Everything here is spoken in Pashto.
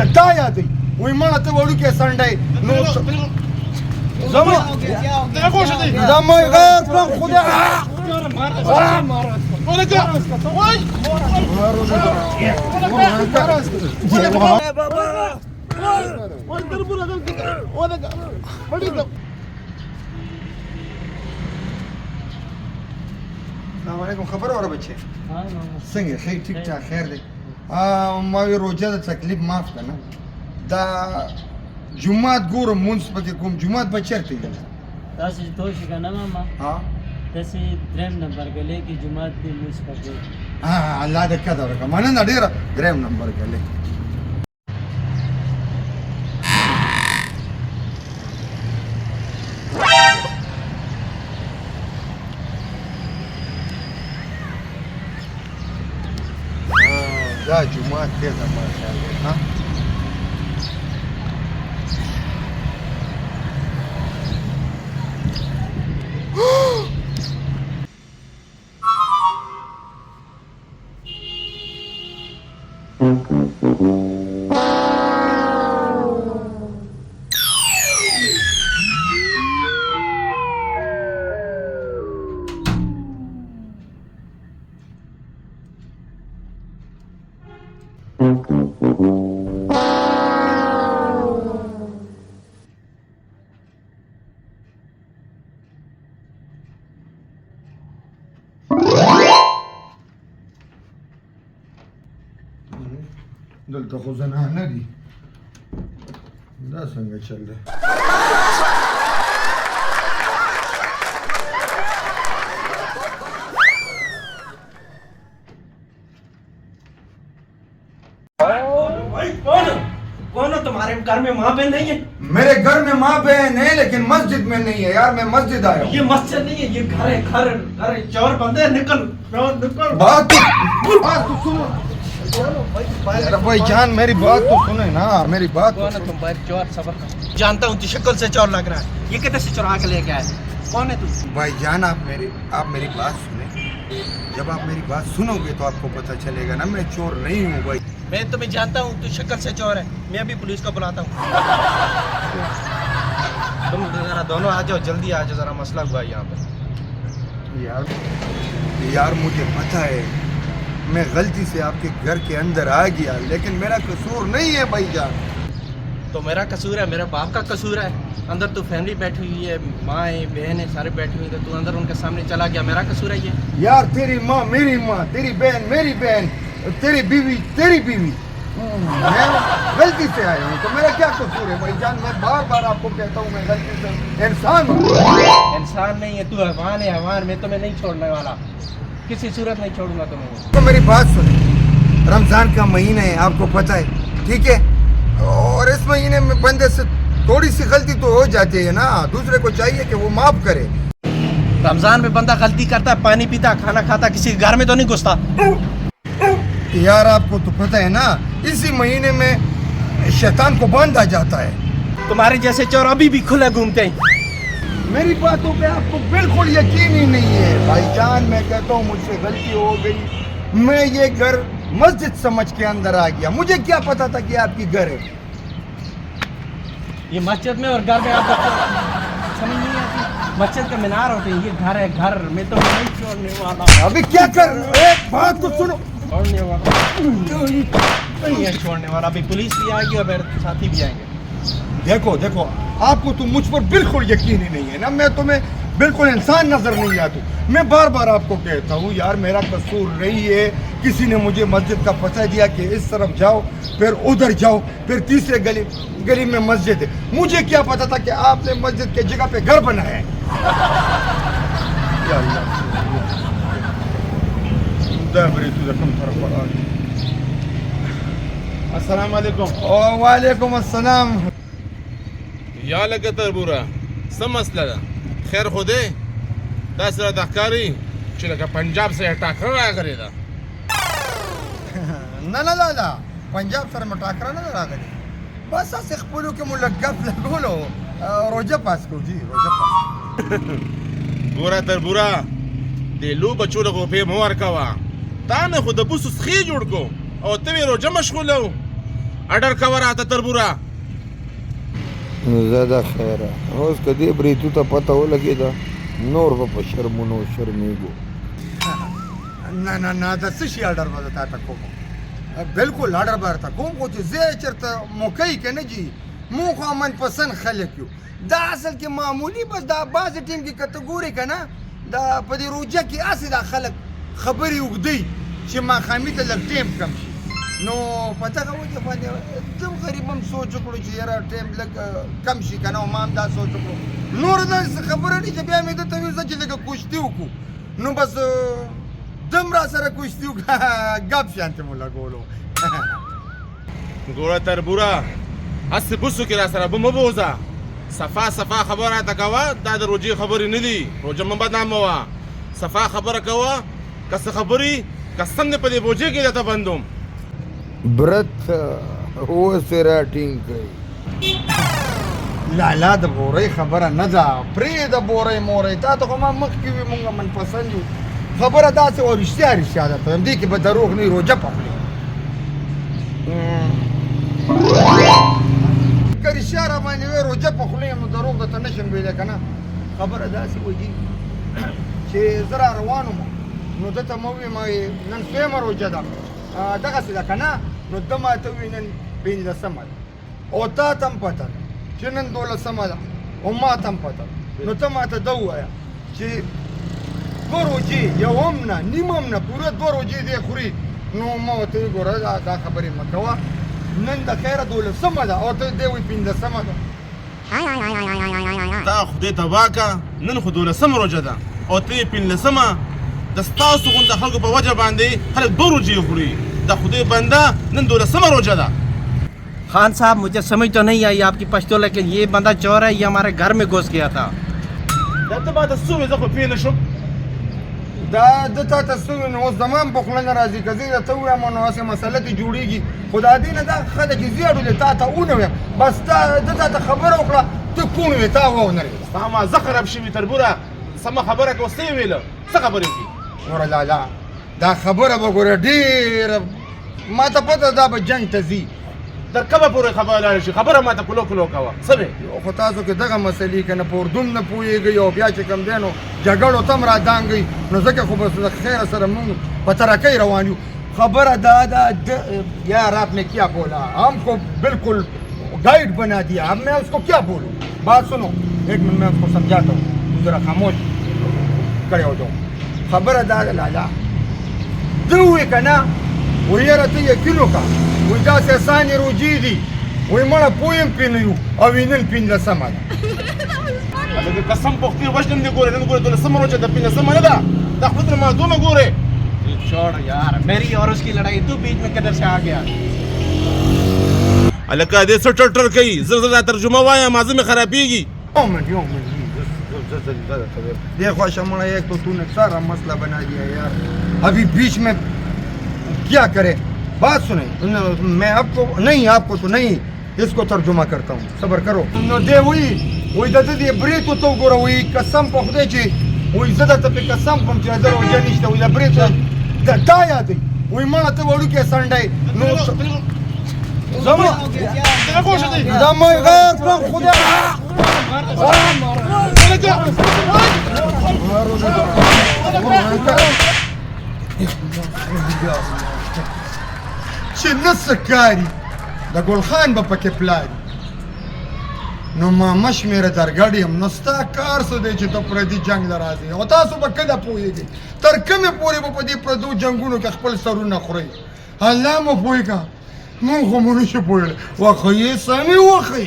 دا یادې وای مړه ته وړوکی سنډی نو زما دا مې غیر کړم خدای السلام علیکم خبر اوره بچې څنګه ښه ټیک ټاک خیر دی ما وی روژه د تکلیف معاف که نه دا جومات ګورم مونځ پکې کوم جومات به چېرته وي تاسې پوه شئ که نه ماما داسې درېیم نمبر ګلۍ کې جومات دی مونځ پکې الله دې قدر وکړه مننه ډېره درېیم نمبر ګلۍ دا جومات دی دا ماشاءالله دلته خو زنانه دي دا څنګه چل دی कौन हो तुम्हारे घर में माँ बहन नहीं है? मेरे घर में माँ बहन है लेकिन मस्जिद में नहीं है यार मैं मस्जिद आया हूँ ये मस्जिद नहीं है ये घर है घर घर है चोर बंदे निकल चोर निकल बात तो सुनो अरे भाई जान मेरी बात तो सुने ना मेरी बात कौन है तुम भाई चोर सबर जानता हूँ तू शक्ल से चोर लग रहा है ये कितने से चुरा के लेके आए कौन है तू भाई जान आप मेरी बात सुने जब आप मेरी बात सुनोगे तो आपको पता चलेगा ना मैं चोर नहीं हूँ भाई मैं तुम्हें जानता हूँ तू शक्ल से चोर है मैं अभी पुलिस को बुलाता हूँ तुम जरा दोनों आ जाओ जल्दी आ जाओ जरा मसला हुआ है यहाँ पे यार मुझे पता है मैं गलती से आपके घर के अंदर आ गया लेकिन मेरा कसूर नहीं है भाईजान तो मेरा कसूर है मेरे बाप का कसूर है अंदर तू फैमिली बैठी हुई है माँ है बहन है सारे बैठी हुई तो तू अंदर उनके सामने चला गया मेरा कसूर है ये यार तेरी माँ तेरी बहन मेरी बहन तेरी बीवी मैं गलती से आया हूँ तो मेरा क्या कसूर है भाईजान मैं बार बार आपको कहता हूँ मैं गलती से इंसान हूँ इंसान नहीं है तू हैवान है हैवान मैं तुम्हें नहीं छोड़ने वाला किसी सूरत नहीं छोड़ूंगा तुम्हें तो मेरी बात सुने रमजान का महीना है आपको पता है ठीक है और इस महीने में बंदे से थोड़ी सी गलती तो हो जाती है ना दूसरे को चाहिए कि वो माफ करे रमजान में बंदा गलती करता है पानी पीता खाना खाता किसी घर में तो नहीं घुसता यार आपको तो पता है ना इसी महीने में शैतान को बांधा जाता है तुम्हारे जैसे चोर अभी भी खुले घूमते हैं मेरी बातों पे आपको बिल्कुल यकीन ही नहीं है भाईजान मैं कहता हूँ मुझसे गलती हो गई मैं ये घर मस्जिद समझ के अंदर आ गया मुझे क्या पता था कि आपकी घर है ये मस्जिद में और घर में आप समझ नहीं आती मस्जिद के मीनार होते हैं ये घर है घर में तो नहीं छोड़ने वाला अभी क्या कर एक बात तो सुनो छोड़ने वाला नहीं है छोड़ने वाला अभी पुलिस भी आएगी और मेरे साथी भी आएंगे देखो आपको तो मुझ पर बिल्कुल यकीन ही नहीं है ना मैं तुम्हें बिल्कुल इंसान नजर नहीं आता मैं बार बार आपको कहता हूँ यार मेरा कसूर नहीं है किसी ने मुझे मस्जिद का पता दिया कि इस तरफ जाओ फिर उधर जाओ फिर तीसरे गली में मस्जिद है मुझे क्या पता था कि आपने मस्जिद की जगह पे घर बनाया है या अल्लाह अस्सलाम वालेकुम वालेकुम अस्सलाम या लगे तरबूरा सब मसला ده خیر خو دی دا سره د ښکاري چې لکه پنجاب سره ټاکره راغلی ده نه پنجاب سره مې ټاکره نه راغلی بس هسې خپلو کې مو لږ ګپ لګولو روژه پاس کوو جي روژه پاس ګوره تربوره د لو بچو له غوپې مه ورکوه تا نه خو د بوسو سخې جوړ کو او ته مې روژه مشغوله و اډر کوه راته تربوره. زده خیره اوس که دې بریتو ته پته ولګېده نور به په شرمونو شرمېږو. نه نه نه د څه شي اډر به تا ته کوم؟ بالکل اډر به درته کوم خو چې زه چېرته موقعي که نه جي مونږ خو امن پسند خلک یو. دا اصل کې معمولي بس دا بعضې ټیم کې که ته ګورې که نه دا په دې روجه کې هسې دا خلک خبرې اوږدوي چې ماښامي ته لږ ټیم کم شي. نو په دغه وجه باندې زم غریب هم سوچ وکړو چې یاره ټیم لږ کم شي که نه او ما هم دا سوچ وکړو. نور داسې خبره نه چې بیا مې ده ته ویل چې لږه کوشتي وکړو نو بس دم را سره کوشتي وکړه ګپ شانتې مو لګولو. ګوره تربوره هسې بوسو کې را سره مه بوځه. صفا صفا خبره راته کوه. دا د روجې خبرې نه دي. روجه مه بدناموه. صفا خبره کوه. که څه خبرې قسم دې په دې بوجې کې درته بندوم. برت اوسې را ټینګ کړئ. لالا د بورۍ خبره نه ده. پرېږده بورۍ مورۍ تا ته خو ما مخکې وي مونږ منپسند یو. خبره داسې وه رښتیا رښتیا درته وایم دې کې به دروغ نه وي. روجه پخلي که رښتیا را باندې وی روجه پخلي یم نو دروغ درته نه شم ویلی که نه. خبره داسې وجي چې زه را روان وم نو ده ته مه ویم نن دویمه روجه ده دغسې ده که نه نو ده ما ته ووایي نن 15مه ده او تا ته هم پته ده چې نن 12مه ده او ما ته هم پته ده نو ته ما ته ده ووایه چې 2 روجې یو هم نه نیم هم نه پوره 2 روجې دی خوري. نو ما ورته ووایي ګوره دا خبرې مه کوه نن د خیره 12مه ده او ته دی وایي 15مه ده. تا خدای تباه که نن خو 12مه روجه ده او ته یې 15مه. د ستاسو غونډه خلکو په وجه باندې خلک 2 روجې خوري. د خدای بنده نن 12مه روجه ده. खान साहब मुझे समझ तो नहीं आई आपकी पश्तो लेकिन ये बंदा चोर है ये हमारे घर में घुस गया था. دا ته ما ته څه ووایې زه خو پوه نه شم. دا ده تا ته څه ووایي نو اوس زما هم په خوله نه راځي که زه درته ووایم نو هسې مسله دې جوړېږي خو د دې نه دا ښه ده چې زه یې اړولې تا ته ونه ویم بس ده تا ته خبره وکړه ته پوڼ وې تا ونه وې ستا مازه خراب شوي تربوره. سمه خبره که اوس څه یې ویله څه خبرې وکړي. ګوره لالا دا خبره به ګوره ډېره ما ته پته دا به جنګ ته ځي. تر کومه پورې خبره لاړه شي خبره ماته کلو کلو کوه څه دی. خو تاسو کې دغه مسلې که نه په اردون نه پوهېږئ او بیا چې کوم دی نو جګړو ته هم را دانګئ نو ځکه خو بس د خیره سره مونږ په ترقۍ روان یو. خبره دا ده یار آپ نے کیا بولا ہم کو بالکل گائیڈ بنا دیا اب میں اس کو کیا بولوں. بات سنو 1 منٹ میں اس کو سمجھاتا ہوں ذرا خاموش کھڑے ہو جاؤ. خبره دا ده لالا ده ووایي که نه وایي یاره ته یقین وکړه وایي داسې اسانې روجې دي وایي مړه پوه یم پرې نه یو او وایي نن 15مه ده. هلکه قسم په خدای وژنم دې ګورې نن ګورې 12مه روجه ده 15مه نه ده. دا خپل تر مازونه ګورې. छोड़ यार मेरी और उसकी लड़ाई तू बीच में किधर से आ गया. هلکه دې څه ټرټر کوي زر زر ترجمه وایم مازه مې خرابېږي. یوم देखो शमड़ा एक तो तूने सारा मसला बना दिया यार अभी बीच में क्या करे. बात सुने मैं आपको नहीं आपको तो नहीं इसको तर्जुमा करता हूँ सबर करो. नो दे वही दादा दे ब्रे तो गोरा वही कसम पखदे ची वही ज़्यादा तब कसम पम ची अदर वजह निश्चित वही ब्रे तो दाया दे वही माना तो वड़ू के संडे नो زمان زمان غیر کن خدا چې نه څه کاري د ګل خان به پکې پلاري نو ما مه شمېره درګډ یم نو ستا کار څه دی چې ته پردي جنګ له راځې او تاسو به کله پوهېږئ تر کومې پورې به په دې پردو جنګونو کې خپل سرونه خورئ الله مو پوهېږه مونږ خو مو نشو پوهېدلی وښیې سمې وښیې